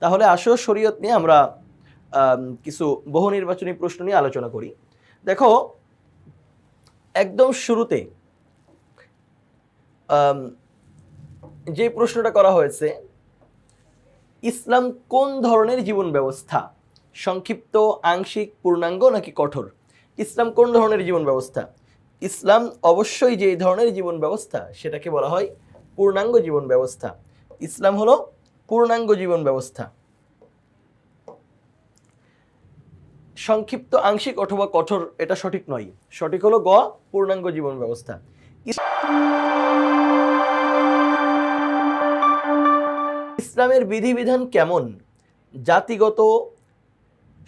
তাহলে আসো শরীয়ত নিয়ে আমরা কিছু বহু নির্বাচনী প্রশ্ন নিয়ে আলোচনা করি। দেখো, একদম শুরুতে যে প্রশ্নটা করা হয়েছে, ইসলাম কোন ধরনের জীবন ব্যবস্থা? সংক্ষিপ্ত, আংশিক, পূর্ণাঙ্গ নাকি কঠোর? ইসলাম কোন ধরনের জীবন ব্যবস্থা? ইসলাম অবশ্যই যে ধরনের জীবন ব্যবস্থা সেটাকে বলা হয় পূর্ণাঙ্গ জীবন ব্যবস্থা। ইসলাম হলো পূর্ণাঙ্গ জীবন ব্যবস্থা। সংক্ষিপ্ত, আংশিক অথবা কঠোর এটা সঠিক নয়, সঠিক হলো গ, পূর্ণাঙ্গ জীবন ব্যবস্থা। ইসলামের বিধিবিধান কেমন? জাতিগত,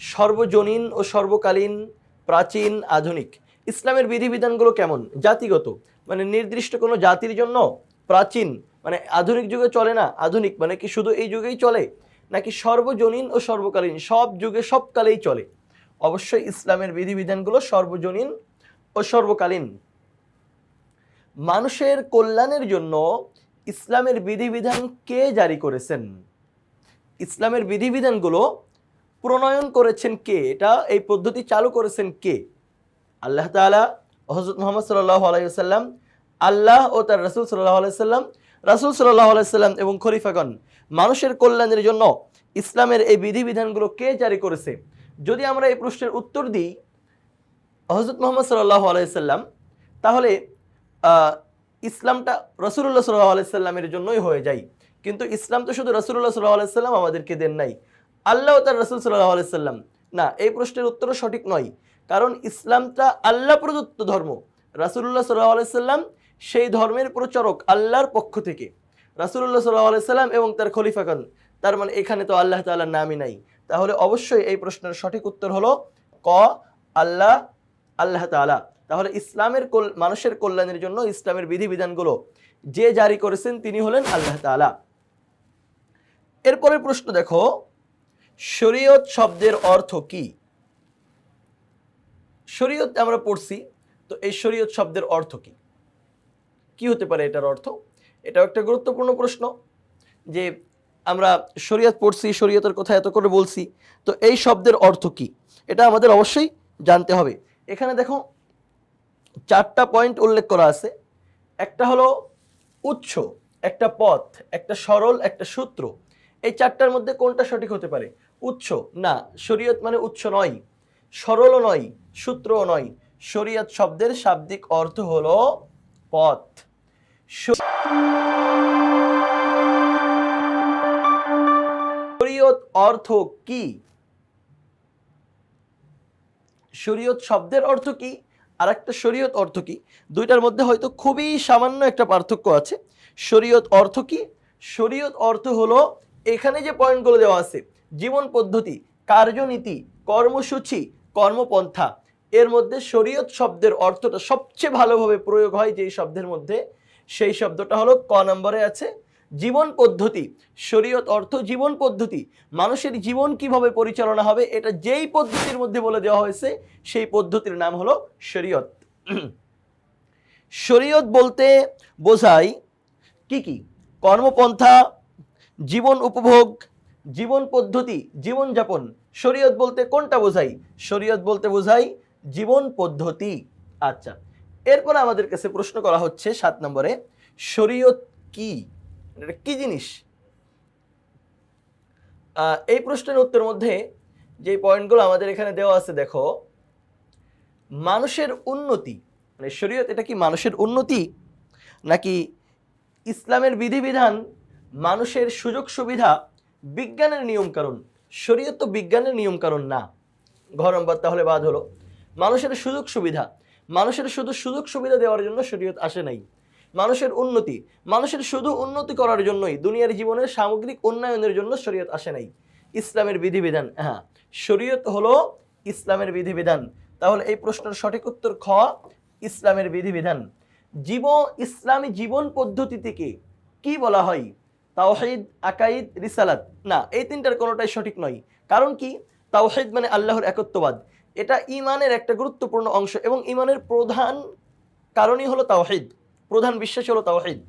সর্বজনীন ও সর্বকালীন, প্রাচীন, আধুনিক। ইসলামের বিধিবিধানগুলো কেমন? জাতিগত মানে নির্দিষ্ট কোনো জাতির জন্য, প্রাচীন মানে আধুনিক যুগে চলে না, আধুনিক মানে কি শুধু এই যুগেই চলে, নাকি সর্বজনীন ও সর্বকালীন, সব যুগে সব কালেই চলে? অবশ্যই ইসলামের বিধিবিধানগুলো সর্বজনীন ও সর্বকালীন। মানুষের কল্যাণের জন্য ইসলামের বিধিবিধান কে জারি করেছেন? ইসলামের বিধিবিধানগুলো প্রণয়ন করেছেন কে? এটা এই পদ্ধতি চালু করেছেন কে? আল্লাহ তাআলা, হযরত মুহাম্মদ সাল্লাল্লাহু আলাইহি ওয়াসাল্লাম, আল্লাহ ও তার রাসূল সাল্লাল্লাহু আলাইহি ওয়াসাল্লাম, রাসূল সাল্লাল্লাহু আলাইহি ওয়াসাল্লাম এবং খলিফাগণ। মানুষের কল্যাণের জন্য ইসলামের এই বিধিবিধানগুলো কে জারি করেছে? যদি আমরা এই প্রশ্নের উত্তর দিই হযরত মুহাম্মদ সাল্লাল্লাহু আলাইহি ওয়াসাল্লাম, তাহলে ইসলামটা রাসূলুল্লাহ সাল্লাল্লাহু আলাইহি ওয়াসাল্লামের জন্যই হয়ে যায়। কিন্তু ইসলাম তো শুধু রাসূলুল্লাহ সাল্লাল্লাহু আলাইহি ওয়াসাল্লাম আমাদেরকে দেন নাই, আল্লাহ ও তার রাসূল সাল্লাল্লাহু আলাইহি ওয়াসাল্লাম। না, এই প্রশ্নের উত্তরও সঠিক নয়, কারণ ইসলামটা আল্লাহ প্রদত্ত ধর্ম। রাসূলুল্লাহ সাল্লাল্লাহু আলাইহি ওয়াসাল্লাম সেই ধর্মের প্রচারক আল্লাহর পক্ষ থেকে, রাসূলুল্লাহ সাল্লাল্লাহু আলাইহি ওয়াসাল্লাম এবং তার খলিফাগণ। তার মানে এখানে তো আল্লাহ তাআলার নামই নাই। তাহলে অবশ্যই এই প্রশ্নের সঠিক উত্তর হলো ক, আল্লাহ, আল্লাহ তাআলা। তাহলে ইসলামের মানুষের কল্যাণের জন্য ইসলামের বিধিবিধানগুলো যে জারি করেছেন তিনি হলেন আল্লাহ তাআলা। এরপরের প্রশ্ন দেখো, শরীয়ত শব্দের অর্থ কি? শরীয়ত আমরা পড়ছি, তো এই শরীয়ত শব্দের অর্থ কি? কি হতে পারে এটার অর্থ? এটাও একটা গুরুত্বপূর্ণ প্রশ্ন যে আমরা শরীয়ত পড়ছি, শরীয়তের কথা এত করে বলছি, তো এই শব্দের অর্থ কি এটা আমাদের অবশ্যই জানতে হবে। এখানে দেখো 4টা পয়েন্ট উল্লেখ করা আছে। একটা হলো উৎস, একটা পথ, একটা সরল, একটা সূত্র। এই 4টার মধ্যে কোনটা সঠিক হতে পারে? উৎস না, শরীয়ত মানে উৎস নয়, সরলও নয়, সূত্রও নয়। শরীয়ত শব্দের শাব্দিক অর্থ হলো পথ। শরীয়ত অর্থ কি? শরীয়ত শব্দের অর্থ কি আর একটা শরীয়ত অর্থ কি, দুইটার মধ্যে হয়তো খুবই সামান্য একটা পার্থক্য আছে। শরীয়ত অর্থ কি? শরীয়ত অর্থ হলো এখানে যে পয়েন্টগুলো দেওয়া আছে, জীবন পদ্ধতি, কার্যনীতি, কর্মসূচি, কর্মপন্থা, এর মধ্যে শরীয়ত শব্দের অর্থটা সবচেয়ে ভালোভাবে প্রয়োগ হয় যেই শব্দের মধ্যে, সেই শব্দটা হলো ক নম্বরে আছে, জীবন পদ্ধতি। শরীয়ত অর্থ জীবন পদ্ধতি, মানুষের জীবন কিভাবে পরিচালনা হবে এটা যেই পদ্ধতির মধ্যে বলে দেওয়া হয়েছে সেই পদ্ধতির নাম হলো শরীয়ত। শরীয়ত বলতে বোঝায় কি কি? কর্মপন্থা, জীবন উপভোগ, জীবন পদ্ধতি, জীবনযাপন। শরীয়ত বলতে কোনটা বোঝায়? শরীয়ত বলতে বোঝায় জীবন পদ্ধতি। আচ্ছা, এরপর আমাদের কাছে প্রশ্ন করা হচ্ছে 7 নম্বরে, শরীয়ত কি? এটা কি জিনিস? এই প্রশ্নের উত্তরের মধ্যে যে পয়েন্টগুলো আমাদের এখানে দেওয়া আছে, দেখো, মানুষের উন্নতি মানে শরীয়ত এটা কি মানুষের উন্নতি, নাকি ইসলামের বিধিবিধান মানুষের সুযোগ সুবিধা, বিজ্ঞানের নিয়ম কারণ? শরীয়ত তো বিজ্ঞানের নিয়ম কারণ না, ঘর নম্বর তাহলে বাদ হলো। মানুষের সুযোগ সুবিধা, মানুষের শুধু সুযোগ সুবিধা দেওয়ার জন্য শরীয়ত আসে নাই। মানুষের উন্নতি, মানুষের শুধু উন্নতি করার জন্যই, দুনিয়ার জীবনের সামগ্রিক উন্নয়নের জন্য শরীয়ত আসে নাই। ইসলামের বিধিবিধান, হ্যাঁ, শরীয়ত হলো ইসলামের বিধিবিধান। তাহলে এই প্রশ্নের সঠিক উত্তর খ, ইসলামের বিধিবিধান। ইসলামী জীবন পদ্ধতি থেকে কি বলা হয়? তাওহীদ, আকাইদ, রিসালাত। না, এই তিনটার কোনোটাই সঠিক নয়। কারণ কি? তাওহীদ মানে আল্লাহর একত্ববাদ, এটা ঈমানের একটা গুরুত্বপূর্ণ অংশ এবং ঈমানের প্রধান কারণই হলো তাওহীদ, প্রধান বিশ্বাস হলো তাওহীদ।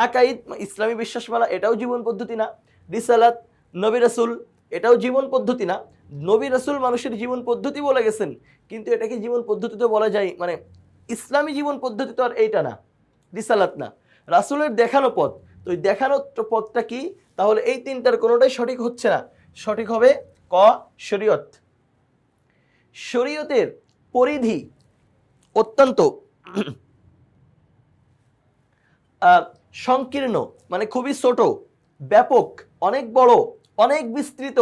আকাইদ ইসলামী বিশ্বাসমালা, এটাও জীবন পদ্ধতি না। রিসালাত নবী রাসূল, এটাও জীবন পদ্ধতি না। নবী রাসূল মানুষের জীবন পদ্ধতি বলে গেছেন, কিন্তু এটাকে জীবন পদ্ধতি তো বলা যায়, মানে ইসলামী জীবন পদ্ধতি তো আর এইটা না, রিসালাত না, রাসূলের দেখানো পথ। তো ওই দেখানো পথটা কি? তাহলে এই তিনটার কোনোটাই সঠিক হচ্ছে না। সঠিক হবে ক, শরীয়ত। শরীয়তের পরিধি অত্যন্ত সংকীর্ণ, মানে খুবই ছোট, ব্যাপক, অনেক বড়, অনেক বিস্তৃত।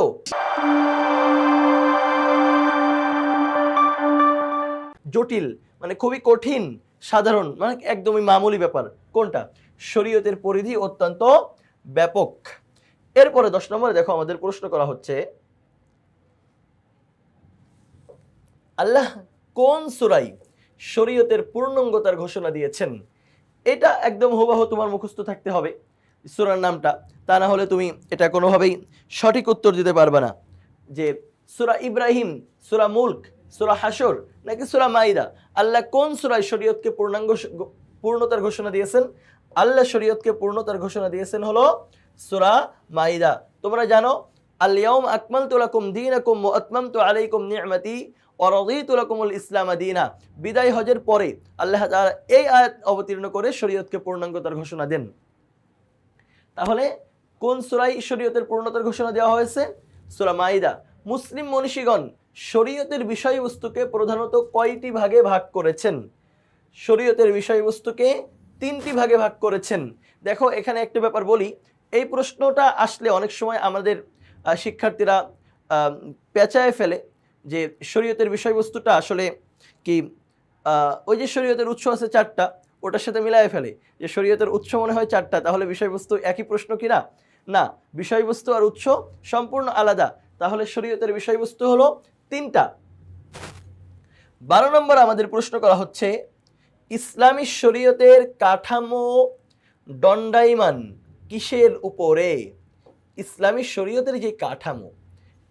জটিল মানে খুবই কঠিন, সাধারণ মানে একদমই মামুলি ব্যাপার। কোনটা? শরীয়তের পরিধি অত্যন্ত ব্যাপক। এরপরে 10 নম্বরে দেখো আমাদের প্রশ্ন করা হচ্ছে, আল্লাহ কোন সূরায় শরীয়তের পূর্ণাঙ্গতার ঘোষণা দিয়েছেন? এটা একদম হুবহু তোমার মুখস্থ থাকতে হবে সূরার নামটা, তা না হলে তুমি এটা কোনোভাবেই সঠিক উত্তর দিতে পারবে না। যে সূরা ইব্রাহিম, সূরা মুলক, সূরা হাসর নাকি সূরা মাইদা, আল্লাহ কোন সূরায় শরীয়তকে পূর্ণতার ঘোষণা দিয়েছেন? আল্লাহ শরীয়তকে পূর্ণতার ঘোষণা দিয়েছেন হলো সূরা মাইদা। তোমরা জানো, আল ইয়াউম আকমালতু লাকুম দীনাকুম ওয়া আতমামতু আলাইকুম নি'মাতি ওয়া রাদিতু লাকুমুল ইসলাম দীনা। বিদায় হজের পরে আল্লাহ তাআলা এই আয়াত অবতীর্ণ করে শরীয়তকে পূর্ণাঙ্গতার ঘোষণা দেন। তাহলে কোন সূরায় শরীয়তের পূর্ণতার ঘোষণা দেওয়া হয়েছে? সূরা মাইদা। মুসলিম মনীষীগণ শরীয়তের বিষয়বস্তুকে প্রধানত কয়টি ভাগে ভাগ করেছেন? শরীয়তের বিষয়বস্তুকে 3টি ভাগে ভাগ করেছেন। দেখো এখানে একটা ব্যাপার বলি, এই প্রশ্নটা আসলে অনেক সময় আমাদের শিক্ষার্থীরা পেঁচায় ফেলে যে শরীয়তের বিষয়বস্তুটা আসলে কি, ওই যে শরীয়তের উৎস আছে 4টা, ওটার সাথে মিলায় ফেলে যে শরীয়তের উৎস মনে হয় 4টা, তাহলে বিষয়বস্তু একই প্রশ্ন কিনা? না, বিষয়বস্তু আর উৎস সম্পূর্ণ আলাদা। তাহলে শরীয়তের বিষয়বস্তু হলো 3টা। 12 নম্বর আমাদের প্রশ্ন করা হচ্ছে, ইসলামী শরীয়তের কাঠামো দণ্ডায়মান কিসের উপরে? ইসলামী শরীয়তের যে কাঠামো,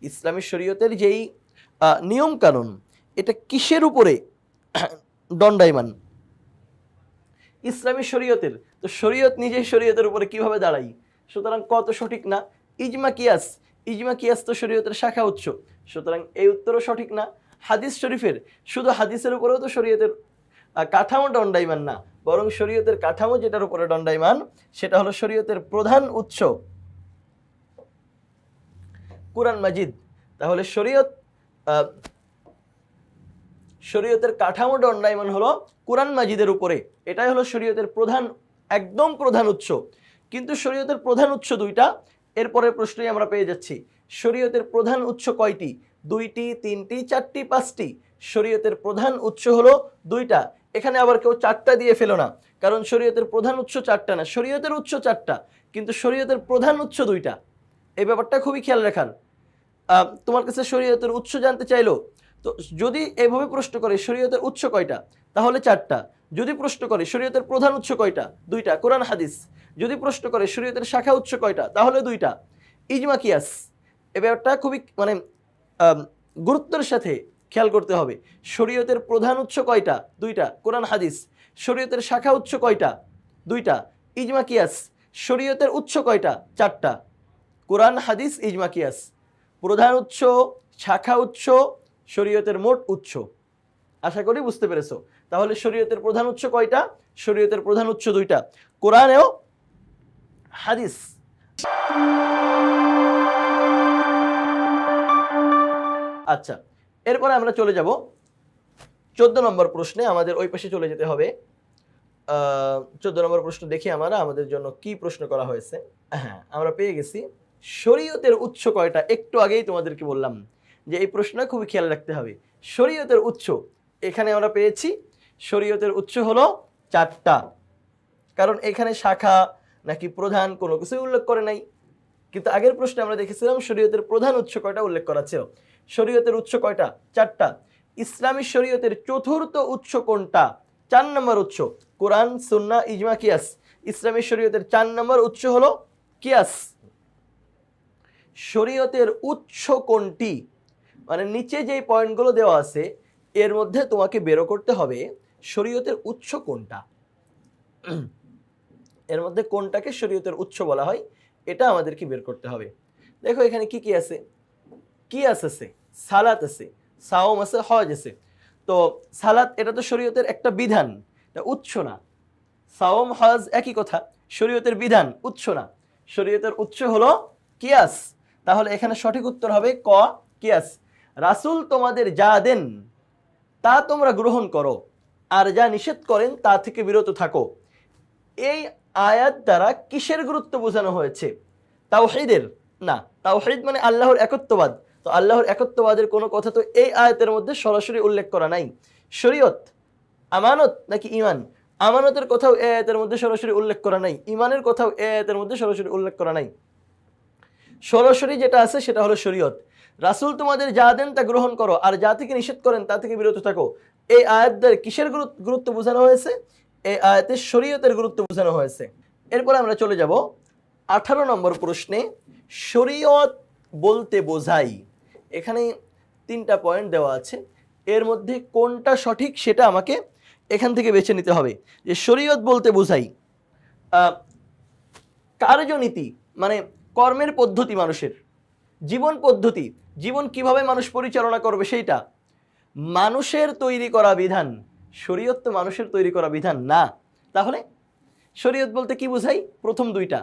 ইসলামী শরীয়তের যেই নিয়ম কানুন, এটা কিসের উপরে দণ্ডায়মান? ইসলামী শরীয়তের, তো শরীয়ত নিজেই শরীয়তের উপরে কিভাবে দাঁড়াই? সুতরাং কত সঠিক না। ইজমা কিয়াস, ইজমা কিয়াস তো শরীয়তের শাখা উৎস, সুতরাং এই উত্তরও সঠিক না। হাদিস শরীফের, শুধু হাদিসের উপরেও তো শরীয়তের কাঠামো দণ্ডায়মান না, বরং শরীয়তের কাঠামো যেটার উপরে দণ্ডায়মান সেটা হলো শরীয়তের প্রধান উৎস কুরআন মাজিদ। তাহলে শরীয়তের কাঠামো দণ্ডায়মান হলো কুরআন মাজিদের উপরে, এটাই হলো শরীয়তের প্রধান, একদম প্রধান উৎস। কিন্তু শরীয়তের প্রধান উৎস 2টা। এরপরে প্রশ্নই আমরা পেয়ে যাচ্ছি, শরীয়তের প্রধান উৎস কয়টি? 2টি, 3টি, 4টি, 5টি। শরীয়তের প্রধান উৎস হলো 2টা। এখানে আবার কেউ 4টা দিয়ে ফেলো না, কারণ শরীয়তের প্রধান উৎস 4টা না, শরীয়তের উৎস 4টা, কিন্তু শরীয়তের প্রধান উৎস 2টা। এই ব্যাপারটা খুবই খেয়াল রাখার। তোমার কাছে শরীয়তের উৎস জানতে চাইলো, তো যদি এভাবে প্রশ্ন করে শরীয়তের উৎস কয়টা, তাহলে 4টা। যদি প্রশ্ন করে শরীয়তের প্রধান উৎস কয়টা, 2টা, কোরআন হাদিস। যদি প্রশ্ন করে শরীয়তের শাখা উৎস কয়টা, তাহলে 2টা। ইজমা কিয়াস, এই ব্যাপারটা খুবই মানে গুরুত্বের সাথে খেয়াল করতে হবে। শরীয়তের প্রধান উৎস কয়টা? 2টা, কোরআন হাদিস। শরীয়তের শাখা উৎস কয়টা? 2টা, ইজমা কিয়াস। শরীয়তের উৎস কয়টা? 4টা, কোরআন হাদিস ইজমা কিয়াস। প্রধান উৎস, শাখা উৎস, শরীয়তের মোট উৎস। আশা করি বুঝতে পেরেছো। তাহলে শরীয়তের প্রধান উৎস কয়টা? শরীয়তের প্রধান উৎস 2টা, কোরআনেও হাদিস। আচ্ছা, এরপরে আমরা চলে যাব 14 নম্বর প্রশ্নে। আমাদের ওই পাশে চলে যেতে হবে। 14 নম্বর প্রশ্ন দেখি আমাদের জন্য কি প্রশ্ন করা হয়েছে। হ্যাঁ, আমরা পেয়ে গেছি। শরীয়তের উৎস কয়টা? একটু আগেই তোমাদেরকে বললাম যে এই প্রশ্নটা খুবই খেয়াল রাখতে হবে। শরীয়তের উৎস এখানে আমরা পেয়েছি, শরীয়তের উৎস হলো 4টা, কারণ এখানে শাখা নাকি প্রধান কোনো কিছু উল্লেখ করে নাই। কিন্তু আগের প্রশ্নে আমরা দেখেছিলাম শরীয়তের প্রধান উৎস কয়টা উল্লেখ করা ছিল। শরীয়তের উৎস কয়টা? 4টা। ইসলামী শরীয়তের চতুর্থ উৎস কোনটা? 4 নম্বর উৎস কোরআন, সুন্নাহ, ইজমা, কিয়াস। ইসলামী শরীয়তের 4 নম্বর উৎস হলো কিয়াস। শরীয়তের উৎস কোনটি? মানে নিচে যেই পয়েন্টগুলো দেওয়া আছে এর মধ্যে তোমাকে বেরো করতে হবে শরীয়তের উৎস কোনটা, এর মধ্যে কোনটাকে শরীয়তের উৎস বলা হয় এটা আমাদেরকে বের করতে হবে। দেখো এখানে কি কি আছে, কিয়াস আছে, সালাত আছে, সাওম আছে, হজ আছে। তো সালাত এটা তো শরীয়তের একটা বিধান, এটা উৎস না। সাওম হজ একই কথা, শরীয়তের বিধান, উৎস না। শরীয়তের উৎস হলো কিয়াস। তাহলে এখানে সঠিক উত্তর হবে ক, কিয়াস। রাসূল তোমাদের যা দেন তা তোমরা গ্রহণ করো, আর যা নিষেধ করেন তা থেকে বিরত থাকো। এই আয়াত দ্বারা কিসের গুরুত্ব বোঝানো হয়েছে? তাওহীদের না। তাওহীদ মানে আল্লাহর একত্ববাদ। তো আল্লাহর একত্ববাদের কোনো কথা তো এই আয়াতের মধ্যে সরাসরি উল্লেখ করা নাই। শরীয়ত, আমানত নাকি ঈমান? আমানতের কথাও এই আয়াতের মধ্যে সরাসরি উল্লেখ করা নাই। ঈমানের কথাও এই আয়াতের মধ্যে সরাসরি উল্লেখ করা নাই। সরাসরি যেটা আছে সেটা হলো শরীয়ত। রাসূল তোমাদের যা দেন তা গ্রহণ করো, আর যা থেকে নিষেধ করেন তা থেকে বিরত থাকো। এই আয়াত দ্বারা কিসের গুরুত্ব বোঝানো হয়েছে? এই আয়াতে শরীয়তের গুরুত্ব বোঝানো হয়েছে। এরপরে আমরা চলে যাব 18 নম্বর প্রশ্নে। শরীয়ত বলতে বোঝাই, এখানে 3টা পয়েন্ট দেওয়া আছে, এর মধ্যে কোনটা সঠিক সেটা আমাকে এখান থেকে বেছে নিতে হবে। যে শরীয়ত বলতে বোঝাই কার্যনীতি, মানে কর্মের পদ্ধতি, মানুষের জীবন পদ্ধতি, জীবন কিভাবে মানুষ পরিচালনা করবে সেইটা, মানুষের তৈরি করা বিধান। শরীয়ত তো মানুষের তৈরি করা বিধান না। তাহলে শরীয়ত বলতে কি বোঝাই? প্রথম দুইটা,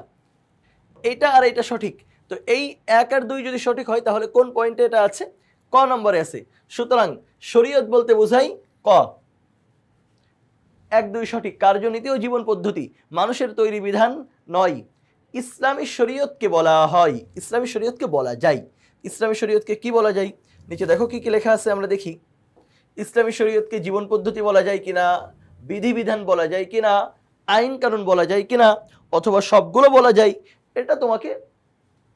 এইটা আর এইটা সঠিক। তো এই 1 আর 2 যদি সঠিক হয় তাহলে কোন পয়েন্টে এটা আছে? ক নম্বরে আছে। সুতরাং শরীয়ত বলতে বোঝাই ক, 1 2 সঠিক। কার্যনীতি ও জীবন পদ্ধতি, মানুষের তৈরি বিধান নয়। ইসলামী শরীয়তকে বলা হয়, ইসলামী শরীয়তকে বলা যায়। ইসলামী শরীয়তকে কি বলা যায়? নিচে দেখো কি কি লেখা আছে, আমরা দেখি। ইসলামী শরীয়তকে জীবন পদ্ধতি বলা যায় কিনা, বিধিবিধান বলা যায় কিনা, আইন কানুন বলা যায় কিনা, অথবা সবগুলো বলা যায়, এটা তোমাকে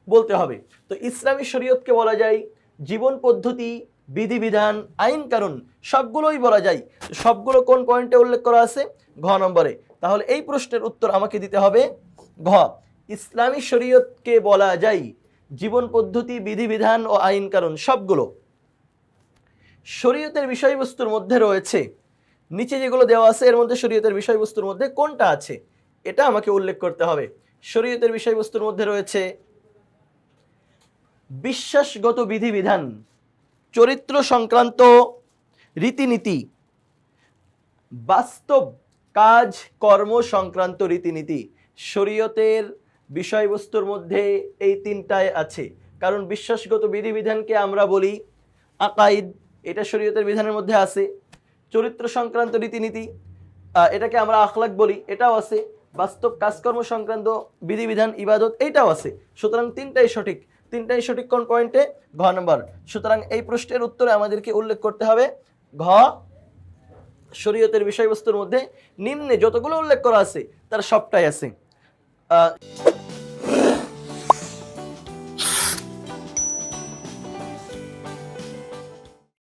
বলতে হবে। তো ইসলামী শরীয়তকে বলা যায়, জীবন পদ্ধতি, বিধিবিধান, আইন কানুন সবগুলোই বলা যায়। সবগুলো কোন পয়েন্টে উল্লেখ করা আছে? ঘ নম্বরে। তাহলে এই প্রশ্নের উত্তর আমাকে দিতে হবে ঘ। ইসলামী শরীয়তকে বলা যায় জীবন পদ্ধতি, বিধিবিধান ও আইন কানুন সবগুলো। শরীয়তের বিষয়বস্তুর মধ্যে রয়েছে, নিচে যেগুলো দেওয়া আছে এর মধ্যে শরীয়তের বিষয়বস্তুর মধ্যে কোনটা আছে এটা আমাকে উল্লেখ করতে হবে। শরীয়তের বিষয়বস্তুর মধ্যে রয়েছে বিশ্বাসগত বিধিবিধান, চরিত্র সংক্রান্ত রীতিনীতি, বাস্তব কাজ কর্ম সংক্রান্ত রীতিনীতি। শরীয়তের বিষয়বস্তুর মধ্যে এই 3টাই আছে। কারণ বিশ্বাসগত বিধিবিধানকে আমরা বলি আকাইদ, এটা শরীয়তের বিধানের মধ্যে আছে। চরিত্র সংক্রান্ত রীতিনীতি, এটাকে আমরা আখলাক বলি, এটাও আছে। বাস্তব কাজকর্ম সংক্রান্ত বিধিবিধান, ইবাদত, এইটাও আছে। সুতরাং 3টাই সঠিক। 3টাই সঠিক কোন পয়েন্টে? ঘ নম্বর। সুতরাং এই প্রশ্নের উত্তরে আমাদেরকে উল্লেখ করতে হবে ঘ। শরীয়তের বিষয়বস্তুর মধ্যে নিম্নে যতগুলো উল্লেখ করা আছে তার সবটাই আছে।